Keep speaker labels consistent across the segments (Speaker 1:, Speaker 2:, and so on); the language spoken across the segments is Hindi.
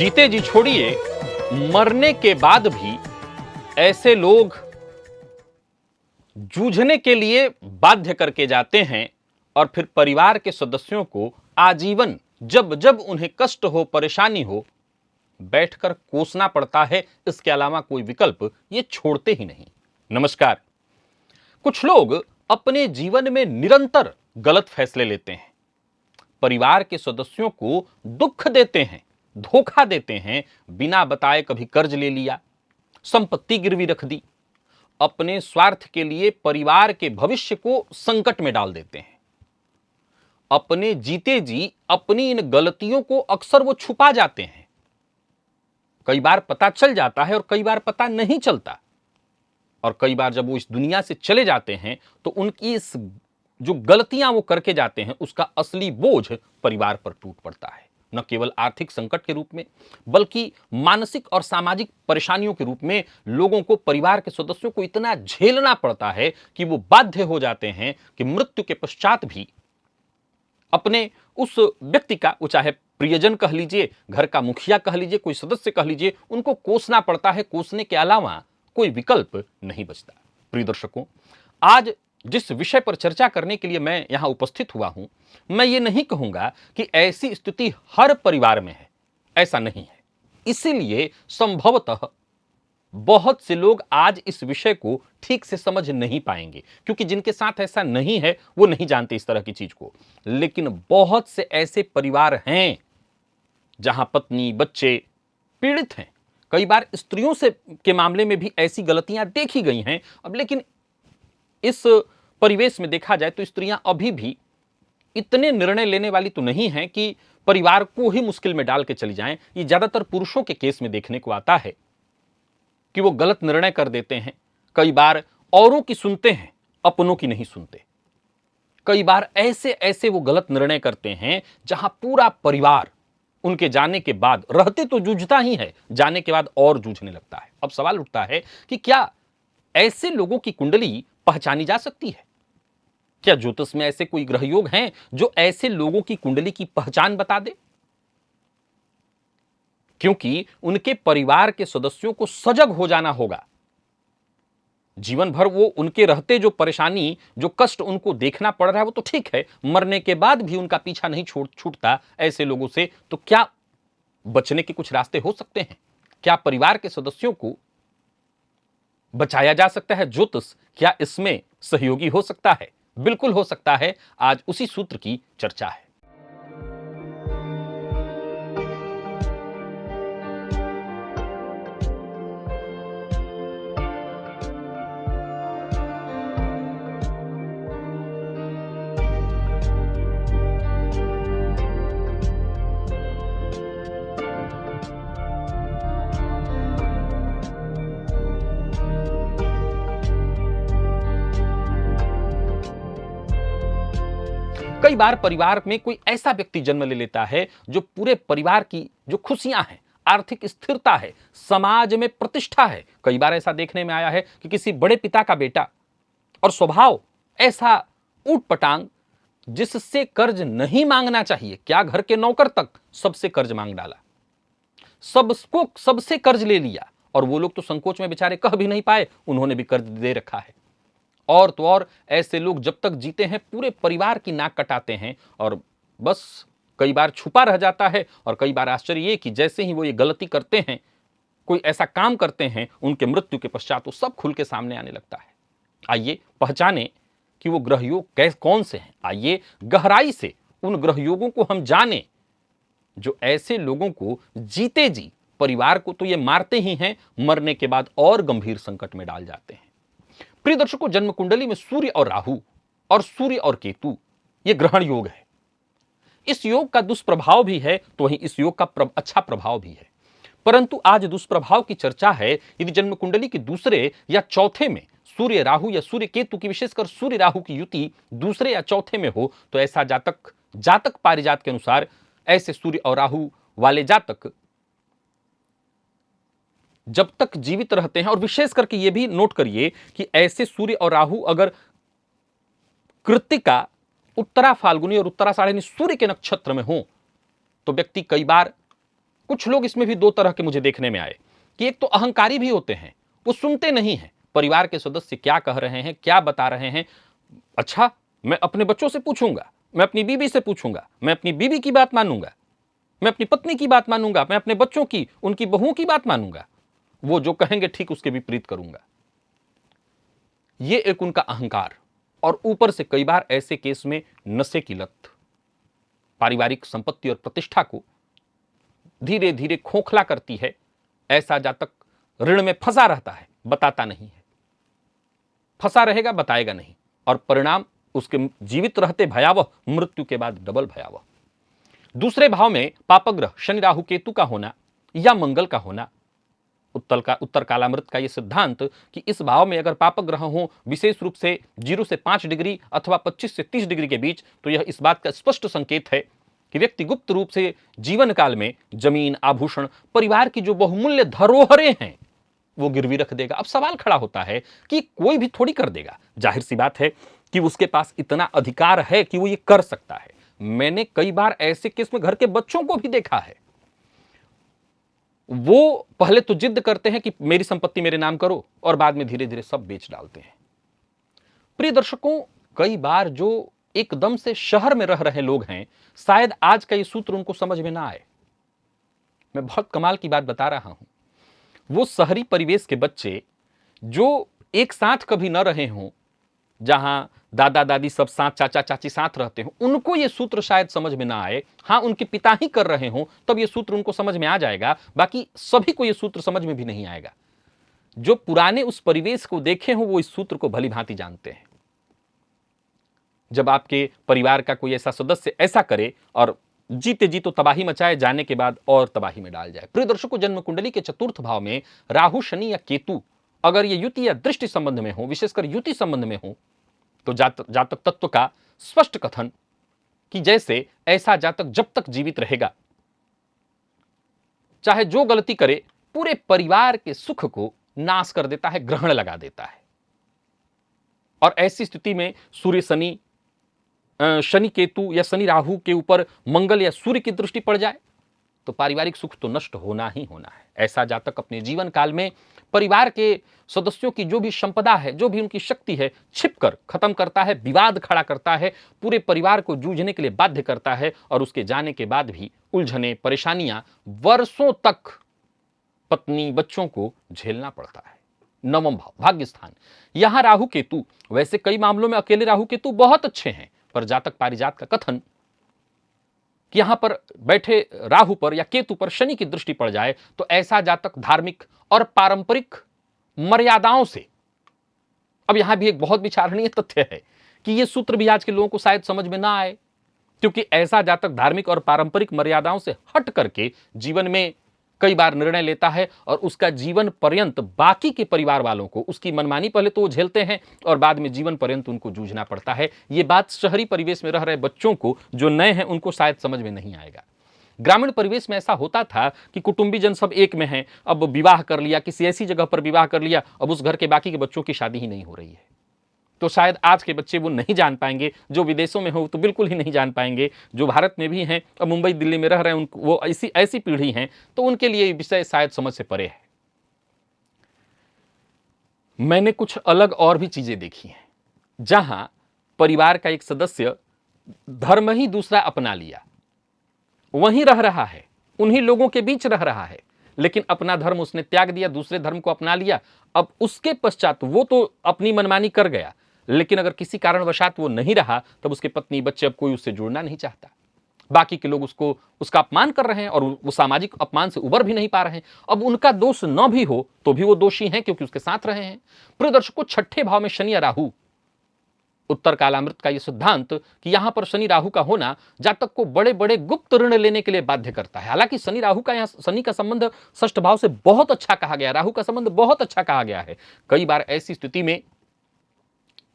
Speaker 1: जीते जी छोड़िए, मरने के बाद भी ऐसे लोग जूझने के लिए बाध्य करके जाते हैं और फिर परिवार के सदस्यों को आजीवन जब जब उन्हें कष्ट हो, परेशानी हो, बैठकर कोसना पड़ता है। इसके अलावा कोई विकल्प ये छोड़ते ही नहीं। नमस्कार। कुछ लोग अपने जीवन में निरंतर गलत फैसले लेते हैं, परिवार के सदस्यों को दुख देते हैं, धोखा देते हैं, बिना बताए कभी कर्ज ले लिया, संपत्ति गिरवी रख दी, अपने स्वार्थ के लिए परिवार के भविष्य को संकट में डाल देते हैं। अपने जीते जी अपनी इन गलतियों को अक्सर वो छुपा जाते हैं। कई बार पता चल जाता है और कई बार पता नहीं चलता। और कई बार जब वो इस दुनिया से चले जाते हैं तो उनकी इस जो गलतियां वो करके जाते हैं उसका असली बोझ परिवार पर टूट पड़ता है। न केवल आर्थिक संकट के रूप में बल्कि मानसिक और सामाजिक परेशानियों के रूप में लोगों को, परिवार के सदस्यों को इतना झेलना पड़ता है कि वो बाध्य हो जाते हैं कि मृत्यु के पश्चात भी अपने उस व्यक्ति का, वो चाहे प्रियजन कह लीजिए, घर का मुखिया कह लीजिए, कोई सदस्य कह लीजिए, उनको कोसना पड़ता है। कोसने के अलावा कोई विकल्प नहीं बचता। प्रिय दर्शकों, आज जिस विषय पर चर्चा करने के लिए मैं यहां उपस्थित हुआ हूं, मैं ये नहीं कहूंगा कि ऐसी स्थिति हर परिवार में है, ऐसा नहीं है। इसीलिए संभवतः बहुत से लोग आज इस विषय को ठीक से समझ नहीं पाएंगे, क्योंकि जिनके साथ ऐसा नहीं है वो नहीं जानते इस तरह की चीज को। लेकिन बहुत से ऐसे परिवार हैं जहां पत्नी, बच्चे पीड़ित हैं। कई बार स्त्रियों से के मामले में भी ऐसी गलतियां देखी गई हैं। अब लेकिन इस परिवेश में देखा जाए तो स्त्रियां अभी भी इतने निर्णय लेने वाली तो नहीं हैं कि परिवार को ही मुश्किल में डाल के चली जाएं। ये ज्यादातर पुरुषों के केस में देखने को आता है कि वो गलत निर्णय कर देते हैं। कई बार औरों की सुनते हैं, अपनों की नहीं सुनते। कई बार ऐसे ऐसे वो गलत निर्णय करते हैं जहां पूरा परिवार उनके जाने के बाद, रहते तो जूझता ही है, जाने के बाद और जूझने लगता है। अब सवाल उठता है कि क्या ऐसे लोगों की कुंडली पहचानी जा सकती है? क्या ज्योतिष में ऐसे कोई ग्रह योग हैं जो ऐसे लोगों की कुंडली की पहचान बता दे? क्योंकि उनके परिवार के सदस्यों को सजग हो जाना होगा। जीवन भर वो उनके रहते जो परेशानी, जो कष्ट उनको देखना पड़ रहा है वो तो ठीक है, मरने के बाद भी उनका पीछा नहीं छूटता ऐसे लोगों से। तो क्या बचने के कुछ रास्ते हो सकते हैं? क्या परिवार के सदस्यों को बचाया जा सकता है? ज्योतिष क्या इसमें सहयोगी हो सकता है? बिल्कुल हो सकता है। आज उसी सूत्र की चर्चा है। कई बार परिवार में कोई ऐसा व्यक्ति जन्म ले लेता है जो पूरे परिवार की जो खुशियां हैं, आर्थिक स्थिरता है, समाज में प्रतिष्ठा है। कई बार ऐसा देखने में आया है कि किसी बड़े पिता का बेटा, और स्वभाव ऐसा ऊटपटांग जिससे कर्ज नहीं मांगना चाहिए, क्या घर के नौकर तक सबसे कर्ज मांग डाला, सबको सबसे कर्ज ले लिया। और वो लोग तो संकोच में बेचारे कह भी नहीं पाए, उन्होंने भी कर्ज दे रखा है। और तो और ऐसे लोग जब तक जीते हैं पूरे परिवार की नाक कटाते हैं और बस कई बार छुपा रह जाता है। और कई बार आश्चर्य ये कि जैसे ही वो ये गलती करते हैं, कोई ऐसा काम करते हैं, उनके मृत्यु के पश्चात वो सब खुल के सामने आने लगता है। आइए पहचाने कि वो ग्रहयोग कौन से हैं। आइए गहराई से उन ग्रहयोगों को हम जाने जो ऐसे लोगों को जीते जी, परिवार को तो ये मारते ही हैं, मरने के बाद और गंभीर संकट में डाल जाते हैं। प्रिय दर्शकों, जन्म कुंडली में सूर्य और राहु और सूर्य और केतु ये ग्रहण योग है। इस योग का दुष्प्रभाव भी है तो वहीं इस योग का अच्छा प्रभाव भी है। परंतु आज दुष्प्रभाव की चर्चा है। यदि जन्म कुंडली के दूसरे या चौथे में सूर्य राहु या सूर्य केतु की, विशेषकर सूर्य राहु की युति दूसरे या चौथे में हो तो ऐसा जातक पारिजात के अनुसार ऐसे सूर्य और राहु वाले जातक जब तक जीवित रहते हैं, और विशेष करके यह भी नोट करिए कि ऐसे सूर्य और राहु अगर कृत्तिका, उत्तरा फाल्गुनी और उत्तराषाढ़ी सूर्य के नक्षत्र में हो तो व्यक्ति कई बार कुछ लोग इसमें भी दो तरह के मुझे देखने में आए कि एक तो अहंकारी भी होते हैं, वो सुनते नहीं हैं परिवार के सदस्य क्या कह रहे हैं, क्या बता रहे हैं। अच्छा, मैं अपने बच्चों से पूछूंगा, मैं अपनी बीवी से पूछूंगा, मैं अपनी बीवी की बात मानूंगा, मैं अपनी पत्नी की बात मानूंगा, मैं अपने बच्चों की, उनकी बहुओं की बात मानूंगा, वो जो कहेंगे ठीक उसके विपरीत करूंगा। ये एक उनका अहंकार। और ऊपर से कई बार ऐसे केस में नशे की लत पारिवारिक संपत्ति और प्रतिष्ठा को धीरे धीरे खोखला करती है। ऐसा जातक ऋण में फंसा रहता है, बताता नहीं है, फंसा रहेगा, बताएगा नहीं, और परिणाम उसके जीवित रहते भयावह, मृत्यु के बाद डबल भयावह। दूसरे भाव में पापग्रह शनि राहु केतु का होना या मंगल का होना, उत्तर कालामृत का यह सिद्धांत कि इस भाव में अगर पापग्रह हो विशेष रूप से 0 से 5 डिग्री अथवा 25 से 30 डिग्री के बीच, तो यह इस बात का स्पष्ट संकेत है कि व्यक्ति गुप्त रूप से जीवन काल में जमीन, आभूषण, परिवार की जो बहुमूल्य धरोहरें हैं वो गिरवी रख देगा। अब सवाल खड़ा होता है कि कोई भी थोड़ी कर देगा, जाहिर सी बात है कि उसके पास इतना अधिकार है कि वो ये कर सकता है। मैंने कई बार ऐसे केस में घर के बच्चों को भी देखा है, वो पहले तो जिद करते हैं कि मेरी संपत्ति मेरे नाम करो, और बाद में धीरे धीरे सब बेच डालते हैं। प्रिय दर्शकों, कई बार जो एकदम से शहर में रह रहे लोग हैं, शायद आज का ये सूत्र उनको समझ में ना आए। मैं बहुत कमाल की बात बता रहा हूं। वो शहरी परिवेश के बच्चे जो एक साथ कभी न रहे हों, जहां दादा दादी सब साथ, चाचा चाची साथ रहते हो, उनको ये सूत्र शायद समझ में ना आए। हां, उनके पिता ही कर रहे हों तब ये सूत्र उनको समझ में आ जाएगा, बाकी सभी को ये सूत्र समझ में भी नहीं आएगा। जो पुराने उस परिवेश को देखे हों वो इस सूत्र को भली भांति जानते हैं। जब आपके परिवार का कोई ऐसा सदस्य ऐसा करे और जीते जी तो तबाही मचाए, जाने के बाद और तबाही में डाल जाए। प्रिय दर्शकों, जन्म कुंडली के चतुर्थ भाव में राहु, शनि या केतु अगर ये युति या दृष्टि संबंध में हो, विशेषकर युति संबंध में हो, तो जातक तत्व का स्पष्ट कथन कि जैसे ऐसा जातक जब तक जीवित रहेगा, चाहे जो गलती करे, पूरे परिवार के सुख को नाश कर देता है, ग्रहण लगा देता है। और ऐसी स्थिति में सूर्य शनि, शनि केतु या शनि राहु के ऊपर मंगल या सूर्य की दृष्टि पड़ जाए तो पारिवारिक सुख तो नष्ट होना ही होना है। ऐसा जातक अपने जीवन काल में परिवार के सदस्यों की जो भी संपदा है, जो भी उनकी शक्ति है, छिपकर खत्म करता है, विवाद खड़ा करता है, पूरे परिवार को जूझने के लिए बाध्य करता है, और उसके जाने के बाद भी उलझने, परेशानियां वर्षों तक पत्नी, बच्चों को झेलना पड़ता है। नवम भाव भाग्य स्थान, यहां राहु केतु, वैसे कई मामलों में अकेले राहु केतु बहुत अच्छे हैं, पर जातक पारिजात का कथन कि यहां पर बैठे राहु पर या केतु पर शनि की दृष्टि पड़ जाए तो ऐसा जातक धार्मिक और पारंपरिक मर्यादाओं से, अब यहां भी एक बहुत विचारणीय तथ्य है कि यह सूत्र भी आज के लोगों को शायद समझ में ना आए, क्योंकि ऐसा जातक धार्मिक और पारंपरिक मर्यादाओं से हट करके जीवन में कई बार निर्णय लेता है, और उसका जीवन पर्यंत बाकी के परिवार वालों को उसकी मनमानी पहले तो वो झेलते हैं और बाद में जीवन पर्यंत उनको जूझना पड़ता है। ये बात शहरी परिवेश में रह रहे बच्चों को, जो नए हैं, उनको शायद समझ में नहीं आएगा। ग्रामीण परिवेश में ऐसा होता था कि कुटुंबीजन सब एक में हैं, अब विवाह कर लिया, किसी ऐसी जगह पर विवाह कर लिया, अब उस घर के बाकी के बच्चों की शादी ही नहीं हो रही है। तो शायद आज के बच्चे वो नहीं जान पाएंगे, जो विदेशों में हो तो बिल्कुल ही नहीं जान पाएंगे, जो भारत में भी हैं और मुंबई दिल्ली में रह रहे हैं, उनको वो ऐसी पीढ़ी हैं, तो उनके लिए विषय शायद समझ से परे है। मैंने कुछ अलग और भी चीजें देखी हैं, जहां परिवार का एक सदस्य धर्म ही दूसरा अपना लिया, वहीं रह रहा है, उन्हीं लोगों के बीच रह रहा है, लेकिन अपना धर्म उसने त्याग दिया, दूसरे धर्म को अपना लिया। अब उसके पश्चात वो तो अपनी मनमानी कर गया, लेकिन अगर किसी कारणवशात वो नहीं रहा, तब उसके पत्नी, बच्चे, अब कोई उससे जुड़ना नहीं चाहता। बाकी के लोग उसका अपमान कर रहे हैं और वो सामाजिक अपमान से उबर भी नहीं पा रहे हैं। अब उनका दोष न भी हो तो भी वो दोषी हैं, क्योंकि उसके साथ रहे हैं। प्रिय दर्शकों, छठे भाव में शनि या राहु, उत्तर कालामृत का यह सिद्धांत कि यहां पर शनि राहु का होना जातक को बड़े बड़े गुप्त ऋण लेने के लिए बाध्य करता है। हालांकि शनि राहु का, यहां शनि का संबंध षष्ठ भाव से बहुत अच्छा कहा गया, राहु का संबंध बहुत अच्छा कहा गया है। कई बार ऐसी स्थिति में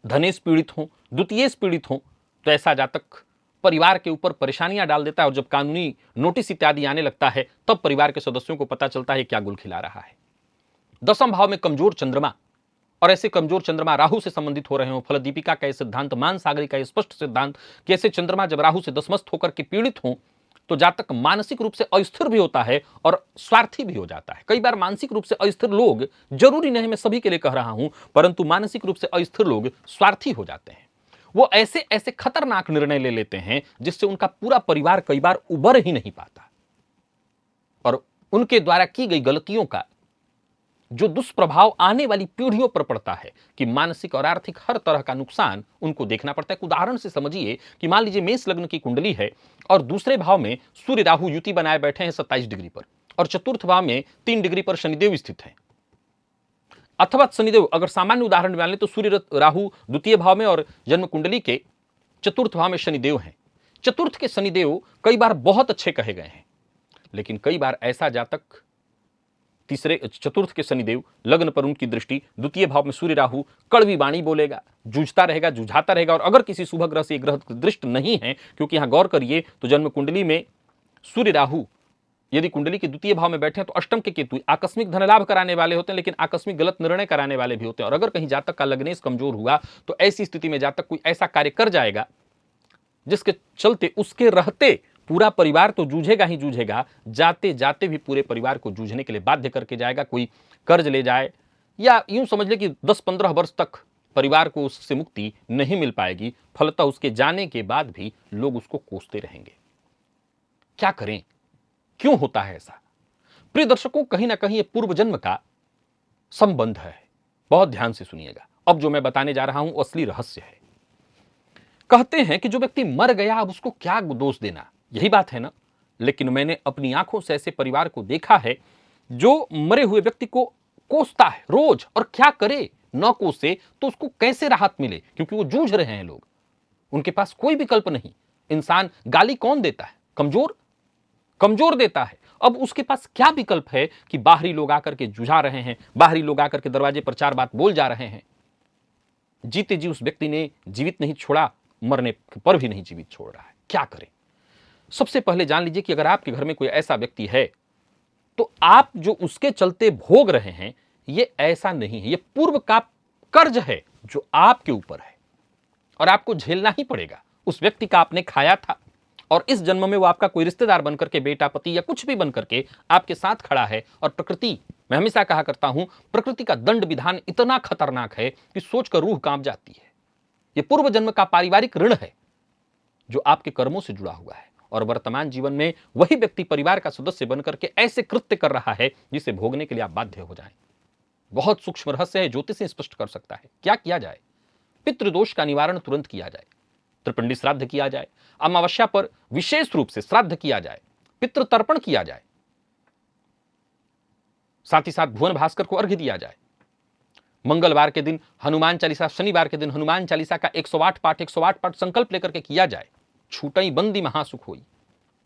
Speaker 1: धनेश पीड़ित हो, द्वितीयेश पीड़ित हो, तो ऐसा जातक परिवार के ऊपर परेशानियां डाल देता है, और जब कानूनी नोटिस इत्यादि आने लगता है तब परिवार के सदस्यों को पता चलता है क्या गुल खिला रहा है। दसम भाव में कमजोर चंद्रमा, और ऐसे कमजोर चंद्रमा राहु से संबंधित हो रहे हो। फलदीपिका का यह सिद्धांत, मान सागरी का यह स्पष्ट सिद्धांत कि ऐसे चंद्रमा जब राहु से दसमस्त होकर के पीड़ित हों तो जातक मानसिक रूप से अस्थिर भी होता है और स्वार्थी भी हो जाता है। कई बार मानसिक रूप से अस्थिर लोग, जरूरी नहीं मैं सभी के लिए कह रहा हूं, परंतु मानसिक रूप से अस्थिर लोग स्वार्थी हो जाते हैं। वो ऐसे ऐसे खतरनाक निर्णय ले लेते हैं जिससे उनका पूरा परिवार कई बार उबर ही नहीं पाता, और उनके द्वारा की गई गलतियों का जो दुष्प्रभाव आने वाली पीढ़ियों पर पड़ता है कि मानसिक और आर्थिक हर तरह का नुकसान उनको देखना पड़ता है। एक उदाहरण से समझिए कि मान लीजिए मेष लग्न की कुंडली है और दूसरे भाव में सूर्य राहु युति बनाए बैठे हैं 27 डिग्री पर, और चतुर्थ भाव में 3 डिग्री पर शनिदेव स्थित है। अथवा शनिदेव, अगर सामान्य उदाहरण मान ले तो सूर्य राहु द्वितीय भाव में और जन्म कुंडली के चतुर्थ भाव में शनिदेव हैं। चतुर्थ के शनिदेव कई बार बहुत अच्छे कहे गए हैं, लेकिन कई बार ऐसा जातक चतुर्थ के शनिदेव लग्न पर उनकी दृष्टि द्वितीय भाव में सूर्य राहु कड़वी वाणी बोलेगा, जूझता रहेगा, जुझाता रहेगा। और अगर किसी शुभ ग्रह से ग्रह दृष्ट नहीं है, क्योंकि यहां गौर करिए तो जन्म कुंडली में सूर्य राहु यदि कुंडली के द्वितीय भाव में बैठे हैं तो अष्टम के केतु आकस्मिक धन लाभ कराने वाले होते हैं, लेकिन आकस्मिक गलत निर्णय कराने वाले भी होते हैं। और अगर कहीं जातक का लग्नेश कमजोर हुआ तो ऐसी स्थिति में जातक कोई ऐसा कार्य कर जाएगा जिसके चलते उसके रहते पूरा परिवार तो जूझेगा ही जूझेगा, जाते जाते भी पूरे परिवार को जूझने के लिए बाध्य करके जाएगा। कोई कर्ज ले जाए, या यूं समझ ले कि 10-15 वर्ष तक परिवार को उससे मुक्ति नहीं मिल पाएगी। फलतः उसके जाने के बाद भी लोग उसको कोसते रहेंगे। क्या करें, क्यों होता है ऐसा? प्रिय दर्शकों, कहीं ना कहीं ये पूर्व जन्म का संबंध है। बहुत ध्यान से सुनिएगा, अब जो मैं बताने जा रहा हूं असली रहस्य है। कहते हैं कि जो व्यक्ति मर गया अब उसको क्या दोष देना, यही बात है ना। लेकिन मैंने अपनी आंखों से ऐसे परिवार को देखा है जो मरे हुए व्यक्ति को कोसता है रोज, और क्या करे, न कोसे तो उसको कैसे राहत मिले, क्योंकि वो जूझ रहे हैं लोग, उनके पास कोई विकल्प नहीं। इंसान गाली कौन देता है? कमजोर देता है। अब उसके पास क्या विकल्प है कि बाहरी लोग आकर के जुझा रहे हैं, बाहरी लोग आकर के दरवाजे पर 4 बात बोल जा रहे हैं। जीते जी उस व्यक्ति ने जीवित नहीं छोड़ा, मरने पर भी नहीं जीवित छोड़ रहा है। क्या करें? सबसे पहले जान लीजिए कि अगर आपके घर में कोई ऐसा व्यक्ति है तो आप जो उसके चलते भोग रहे हैं ये ऐसा नहीं है, ये पूर्व का कर्ज है जो आपके ऊपर है और आपको झेलना ही पड़ेगा। उस व्यक्ति का आपने खाया था और इस जन्म में वो आपका कोई रिश्तेदार बनकर के, बेटा, पति या कुछ भी बनकर के आपके साथ खड़ा है। और प्रकृति, मैं हमेशा कहा करता हूं, प्रकृति का दंड विधान इतना खतरनाक है कि सोचकर रूह कांप जाती है। ये पूर्व जन्म का पारिवारिक ऋण है जो आपके कर्मों से जुड़ा हुआ है, और वर्तमान जीवन में वही व्यक्ति परिवार का सदस्य बनकर के ऐसे कृत्य कर रहा है जिसे भोगने के लिए आप बाध्य हो जाएं। बहुत सूक्ष्म रहस्य है, ज्योतिष स्पष्ट कर सकता है। क्या किया जाए? पितृदोष का निवारण तुरंत किया जाए, त्रिपिंडी श्राद्ध किया जाए, अमावस्या पर विशेष रूप से श्राद्ध किया जाए, पितृ तर्पण किया जाए, साथ ही साथ भुवन भास्कर को अर्घ्य दिया जाए। मंगलवार के दिन हनुमान चालीसा, शनिवार के दिन हनुमान चालीसा का 108 पाठ संकल्प लेकर के किया जाए। छूटई बंदी महासुख हुई।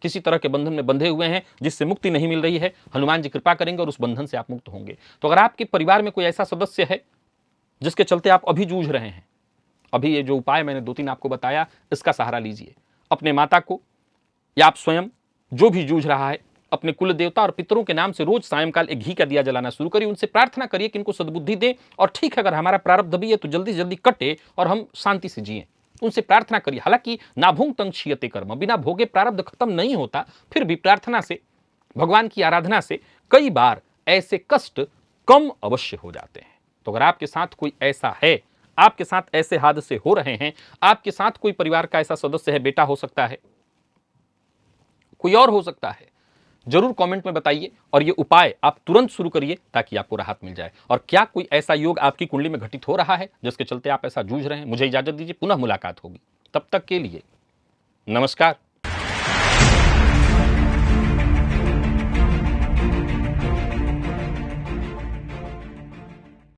Speaker 1: किसी तरह के बंधन में बंधे हुए हैं जिससे मुक्ति नहीं मिल रही है, हनुमान जी कृपा करेंगे और उस बंधन से आप मुक्त होंगे। तो अगर आपके परिवार में कोई ऐसा सदस्य है जिसके चलते आप अभी जूझ रहे हैं, अभी ये जो उपाय मैंने 2-3 आपको बताया, इसका सहारा लीजिए। अपने माता को या आप स्वयं, जो भी जूझ रहा है, अपने कुल देवता और पितरों के नाम से रोज सायंकाल एक घी का दिया जलाना शुरू करिए। उनसे प्रार्थना करिए कि इनको सद्बुद्धि दें, और ठीक है अगर हमारा प्रारब्ध भी है तो जल्दी जल्दी कटे और हम शांति से जिएं। उनसे प्रार्थना करिए। हालांकि नाभुंग तंग क्षीयते कर्म, बिना भोगे प्रारब्ध खत्म नहीं होता, फिर भी प्रार्थना से, भगवान की आराधना से कई बार ऐसे कष्ट कम अवश्य हो जाते हैं। तो अगर आपके साथ कोई ऐसा है, आपके साथ ऐसे हादसे हो रहे हैं, आपके साथ कोई परिवार का ऐसा सदस्य है, बेटा हो सकता है, कोई और हो सकता है, जरूर कमेंट में बताइए और ये उपाय आप तुरंत शुरू करिए ताकि आपको राहत मिल जाए। और क्या कोई ऐसा योग आपकी कुंडली में घटित हो रहा है जिसके चलते आप ऐसा जूझ रहे हैं? मुझे इजाजत दीजिए, पुनः मुलाकात होगी। तब तक के लिए नमस्कार।